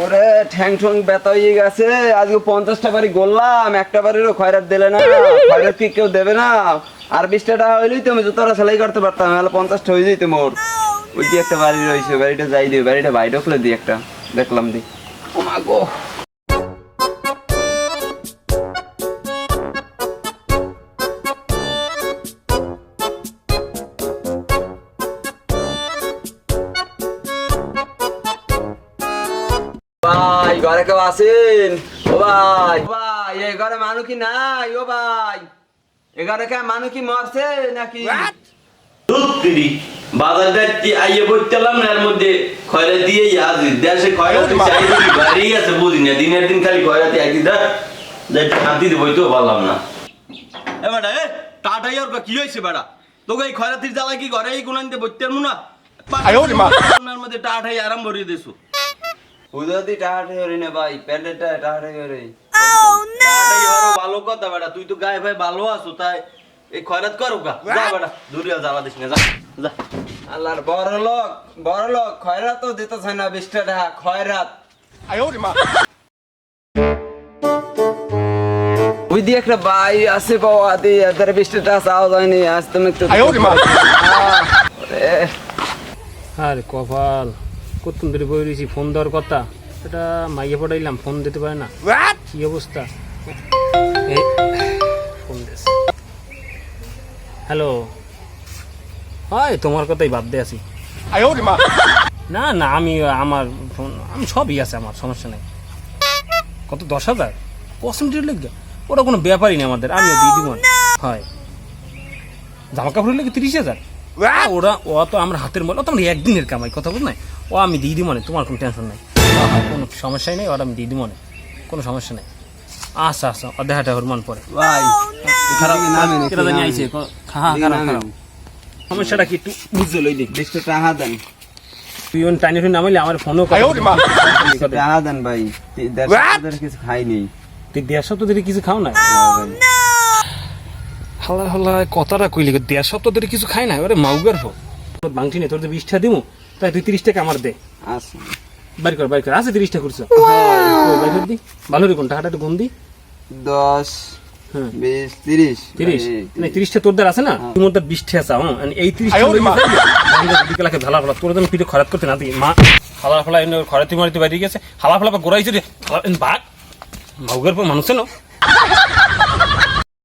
ওরে ঠ্যাং ঠ্যাং ব্যথা হয়ে গেছে। আজকে 50টা বাড়ি গড়লাম, একটা বাড়িরও খয়রাত দিলে না। খয়রাত কি কেউ দেবে না? আর 20টা টাকা হইলেই তুমি জুতোরা সেলাই করতে পারতাম, নাহলে 50টা হয়ে যেত মোর। ওই যে একটা বাড়ি রয়েছে, বাড়িটা যাই দিই, বাড়িটা বাইরে খুলে দিই একটা, দেখলাম দি। ও মা গো, ভাই ঘরে কেউ আছেন? ও ভাই, ভাই এই ঘরে মানুষ কি নাই? ও ভাই এ ঘরে কে মানুষ কি মরছে নাকি? দুধ বাজার যাচ্ছি আইয়ে বইতেলাম না, এর মধ্যে খয়রা দিয়ে আজ দেশে খয়রাতি চাইছি বাড়ি আছে, বুঝি না দিনের দিন খালি খয়রাতি আইতি দা যাই শান্তি দেবো তো পারলাম না। এ বেটা এ টাটাই আর কি হয়েছে বেটা, তোকে এই খয়রাতির জ্বালা কি ঘরে এই গুণাইতে বইতে পারবো না? পাড়ার মধ্যে টাটাই আরাম ভরিয়ে দিছো। উদতি টাহাটে হরি না ভাই, প্যান্ডেলটা টাহাটে হরি। টাটাই আরো ভালো কথা বেটা, তুই তো গায়ে ভাই ভালো আছো, তাই এই খয়রাত করো গা, যা বেটা দূরে জ্বালা দিস না, যা যা। আল্লাহর বড় লোক খয়রাত তো দিতেছে না, 20টা টাকা খয়রাত। ওই দিয়ে একটা ভাই আছে বাবা, দি এদের 20টা টাকা চাওয়া যায়নি, আজ তুমি একটু আরে কপাল, কতক্ষণ ধরে বই রয়েছি, ফোন দেওয়ার কথা, এটা মাইয়ে পড়াইলাম, ফোন দিতে পারে না, কি অবস্থা। ফোন দিস, হ্যালো, হয় তোমার কথাই ভাবতে আছি। না না, আমি আমার ফোন, আমি সবই আছে, আমার সমস্যা নেই। কত 10,000 কসমেটিক লেগে? ওটা কোনো ব্যাপারই নেই আমাদের, আমিও দিয়ে দিব। হয় জামা কাপড়ের লেগে 30,000? ওরা ও তো আমরা হাতের মধ্যে, তো আমরা একদিনের কামাই, কথা বল নাই, ও আমি দিয়ে দিব মানে, তোমার কোনো টেনশন নাই, কোনো সমস্যাই নেই, ওটা আমি দিয়ে দিব মানে, কোনো সমস্যা নেই। আচ্ছা আচ্ছা, দেখাটা হরমান পরে ভাই খারাপ জানি আইছে, খারাপ সমস্যাটা কি একটু বুঝতে লই দেখ। 20টা টাকা দেন, তুই ওন টাইনি ফোন নামাইলে আমার ফোনও টাকা দেন ভাই, 150 কিছু খাইনি। তুই 1.5 সপ্তাহ ধরে কিছু খাও না? হালা হালা কথাটা কইলি, 1.5 সপ্তাহ ধরে কিছু খাই না, ওরে মাউগার ফোন বাংটি নেই, তোর যে 20টা দিব, তাই তুই 30 টাকা আমার দে। আচ্ছা বাড়ি কর আছে 30টা করছো, বাড়ি কর দি, ভালো রে, কোন টাকাটা একটু গুন দি। 10 হ্যাঁ 20 30 মানে 30টা তোর দ্বার আছে না, তুই মোর 20টা আছে, এই 30টা বিকেলাকে ভালা ভালা তোর জন্য পিঠে খরাত করতে না দিই মা, হালা ফালা খরাতি মারিতে বাইরে গেছে, হালা ফালা গোড়াইছে রে ভাগ মাউগার পর মানুষ না।